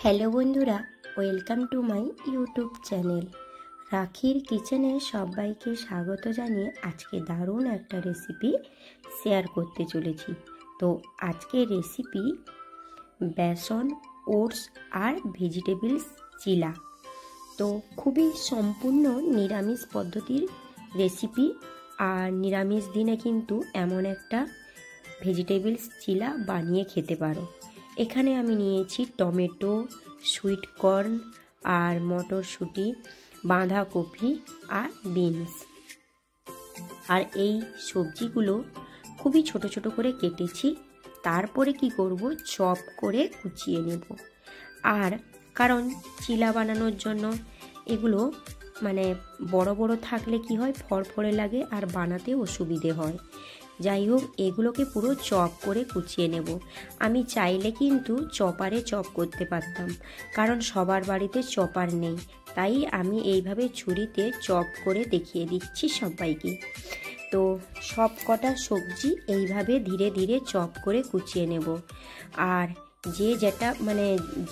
Hello বন্ধুরা, welcome to my YouTube channel রাখির কিচেনে সবাইকে স্বাগত জানিয়ে আজকে দারুণ একটা রেসিপি শেয়ার করতে চলেছি। তো আজকের রেসিপি বেসন, ওটস আর ভেজিটেবলস চিলা। তো খুবই সম্পূর্ণ নিরামিষ পদ্ধতির রেসিপি, আর নিরামিষ দিনে কিন্তু এমন একটা ভেজিটেবলস চিলা বানিয়ে খেতে পারো। এখানে আমি নিয়েছি টমেটো, সুইট কর্ন আর মটরশুঁটি, বাঁধাকপি আর বিনস। আর এই সবজিগুলো খুবই ছোট ছোট করে কেটেছি। তারপরে কি করব, চপ করে কুচিয়ে নেব। আর কারণ চিলা বানানোর জন্য এগুলো বড় বড় থাকলে কি হয়, ফরফরে লাগে আর বানাতে অসুবিধে হয়। যাই হোক, এগুলোকে পুরো চপ করে কুচিয়ে নেব। আমি চাইলে কিন্তু চপারে চপ করতে পারতাম, কারণ সবার বাড়িতে চপার নেই, তাই আমি এইভাবে ছুরিতে চপ করে দেখিয়ে দিচ্ছি সবাইকে। তো সব কটা সবজি এইভাবে ধীরে ধীরে চপ করে কুচিয়ে নেব। আর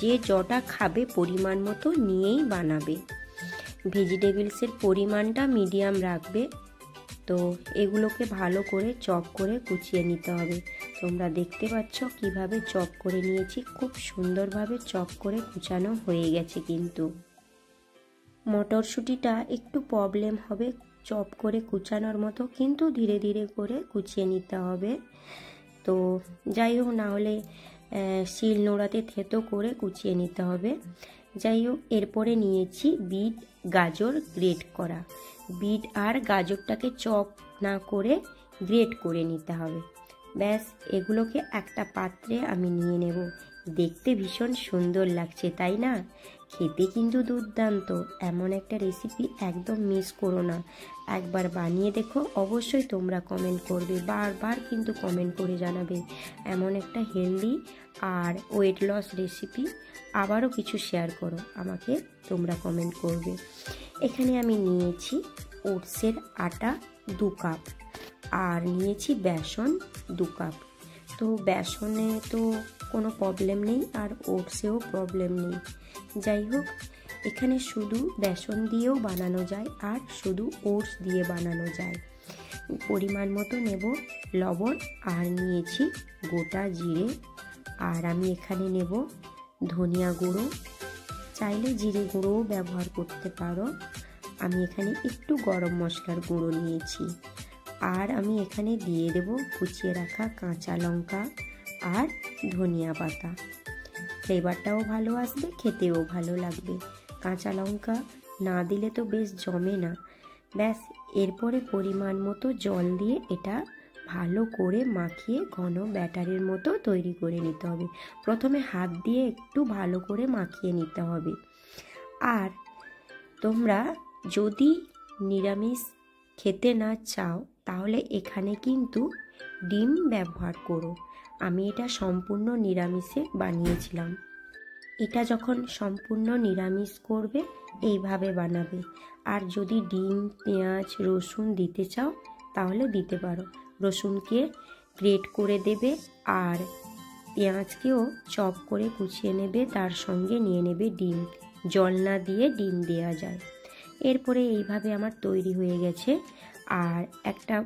যে যটা খাবে পরিমাণ মতো নিয়েই বানাবে। ভেজিটেবলসের পরিমাণটা মিডিয়াম রাখবে। তো এগুলোকে ভালো করে চপ করে কুচিয়ে নিতে হবে। তোমরা দেখতে পাচ্ছ কিভাবে চপ করে নিয়েছি, খুব সুন্দরভাবে চপ করে কুচানো হয়ে গেছে। কিন্তু মটরশুঁটিটা একটু প্রবলেম হবে চপ করে কুচানোর মতো, কিন্তু ধীরে ধীরে করে কুচিয়ে নিতে হবে। তো যাই হোক, না হলে শিল নোড়াতে থেতো করে কুচিয়ে নিতে হবে। যাই হোক, এরপরে নিয়েছি বিট, গাজর গ্রেট করা। বিট আর গাজরটাকে চপ না করে গ্রেট করে নিতে হবে। ব্যাস, এগুলোকে একটা পাত্রে আমি নিয়ে নেব। দেখতে ভীষণ সুন্দর লাগছে, তাই না? খেতে কিন্তু দুর্দান্ত। এমন একটা রেসিপি একদম মিস করো না। একবার বানিয়ে দেখো, অবশ্যই তোমরা কমেন্ট করবে, বারবার কিন্তু কমেন্ট করে জানাবে। এমন একটা হেলদি আর ওয়েট লস রেসিপি আবারও কিছু শেয়ার করো আমাকে, তোমরা কমেন্ট করবে। এখানে আমি নিয়েছি ওটসের আটা 2 কাপ, আর নিয়েছি বেসন 2 কাপ। তো বেসনে তো কোনো প্রবলেম নেই, আর ওটসেও প্রবলেম নেই। যাই হোক, এখানে শুধু বেসন দিয়েও বানানো যায়, আর শুধু ওটস দিয়ে বানানো যায়। পরিমাণ মতো নেব লবণ, আর নিয়েছি গোটা জিরে, আর আমি এখানে নেব ধনিয়া গুঁড়ো, চাইলে জিরে গুঁড়োও ব্যবহার করতে পারো। আমি এখানে একটু গরম মশলার গুঁড়ো নিয়েছি, আর আমি এখানে দিয়ে দেব কুচিয়ে রাখা কাঁচা লঙ্কা আর ধনিয়া পাতা। ফ্লেভারটাও ভালো আসবে, খেতেও ভালো লাগবে। কাঁচা লঙ্কা না দিলে তো বেশ জমে না। ব্যাস, এরপরে পরিমাণ মতো জল দিয়ে এটা ভালো করে মাখিয়ে ঘন ব্যাটারের মতো তৈরি করে নিতে হবে। প্রথমে হাত দিয়ে একটু ভালো করে মাখিয়ে নিতে হবে। আর তোমরা যদি নিরামিষ খেতে না চাও, তাহলে এখানে কিন্তু ডিম ব্যবহার করো। আমি এটা সম্পূর্ণ নিরামিষে বানিয়েছিলাম। এটা যখন সম্পূর্ণ নিরামিষ করবে, এইভাবে বানাবে। আর যদি ডিম, পেঁয়াজ, রসুন দিতে চাও তাহলে দিতে পারো। রসুনকে গ্রেট করে দেবে, আর পেঁয়াজকেও চপ করে কুচিয়ে নেবে, তার সঙ্গে নিয়ে নেবে ডিম। জল না দিয়ে ডিম দেওয়া যায়। এরপরে এইভাবে আমার তৈরি হয়ে গেছে। আর একটা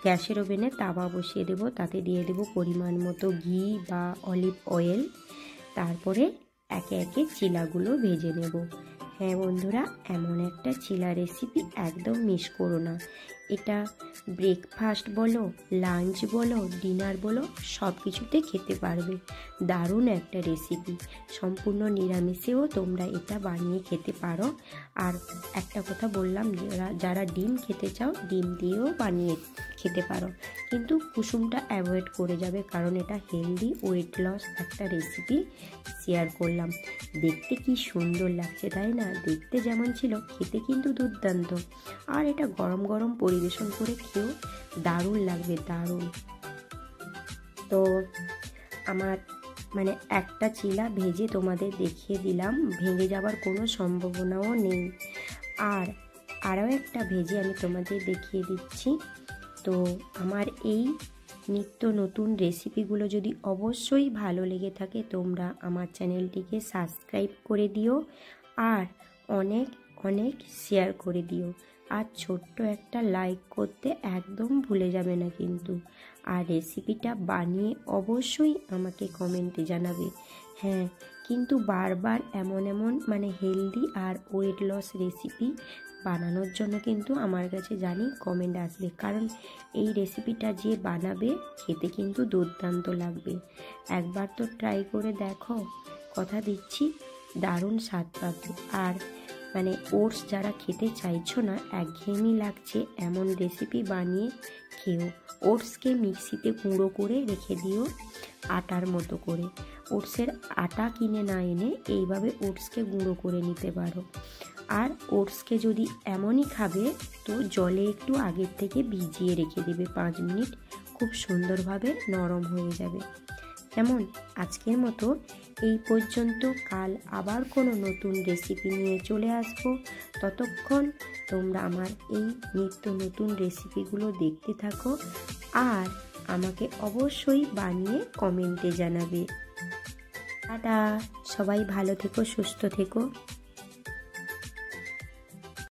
গ্যাসের ওভেনে তাওয়া বসিয়ে দেব, তাতে দিয়ে দেব পরিমাণ মতো ঘি বা অলিভ অয়েল। তারপরে একে একে চিলাগুলো ভেজে নেব। হ্যাঁ বন্ধুরা, এমন একটা চিলা রেসিপি একদম মিস করো না। এটা ব্রেকফাস্ট বলো, লাঞ্চ বলো, ডিনার বলো, সব কিছুতে খেতে পারবে। দারুণ একটা রেসিপি। সম্পূর্ণ নিরামিষেও তোমরা এটা বানিয়ে খেতে পারো। আর একটা কথা বললাম, যারা ডিম খেতে চাও ডিম দিয়েও বানিয়ে খেতে পারো, কিন্তু কুসুমটা অ্যাভয়েড করে যাবে, কারণ এটা হেলদি ওয়েট লস একটা রেসিপি শেয়ার করলাম। দেখতে কি সুন্দর লাগছে, তাই না? দেখতে যেমন ছিল, খেতে কিন্তু দুর্দান্ত। আর এটা গরম গরম পরিবেশন করে খেয়েও দারুণ লাগবে, দারুণ। তো আমার একটা চিলা ভেজে তোমাদের দেখিয়ে দিলাম, ভেঙে যাওয়ার কোনো সম্ভাবনাও নেই। আর আরও একটা ভেজে আমি তোমাদের দেখিয়ে দিচ্ছি। তো আমার এই নিত্য নতুন রেসিপিগুলো যদি অবশ্যই ভালো লেগে থাকে তোমরা আমার চ্যানেলটিকে সাবস্ক্রাইব করে দিও আর অনেক অনেক শেয়ার করে দিও। আর ছোট্ট একটা লাইক করতে একদম ভুলে যাবে না কিন্তু। আর রেসিপিটা বানিয়ে অবশ্যই আমাকে কমেন্টে জানাবে। হ্যাঁ, কিন্তু বারবার এমন মানে হেলদি আর ওয়েট লস রেসিপি বানানোর জন্য কিন্তু আমার কাছে জানি কমেন্ট আসবে, কারণ এই রেসিপিটা যে বানাবে খেতে কিন্তু দুর্দান্ত লাগবে। একবার তো ট্রাই করে দেখো, কথা দিচ্ছি দারুণ স্বাদ পাবে। আর মানে ওটস যারা খেতে চাইছো না, একঘেয়েমি লাগছে, এমন রেসিপি বানিয়ে খেও। ওটসকে মিক্সিতে গুঁড়ো করে রেখে দিও আটার মতো করে। ওটসের আটা কিনে না এনে এইভাবে ওটসকে গুঁড়ো করে নিতে পারো। আর ওটসকে যদি এমনই খাবে তো জলে একটু আগের থেকে ভিজিয়ে রেখে দেবে 5 মিনিট, খুব সুন্দরভাবে নরম হয়ে যাবে। কেমন? আজকের মতো এই পর্যন্ত। কাল আবার কোনো নতুন রেসিপি নিয়ে চলে আসবো। ততক্ষণ তোমরা আমার এই নিত্য নতুন রেসিপিগুলো দেখতে থাকো আর আমাকে অবশ্যই বানিয়ে কমেন্টে জানাবে। টাটা, সবাই ভালো থেকো, সুস্থ থেকো।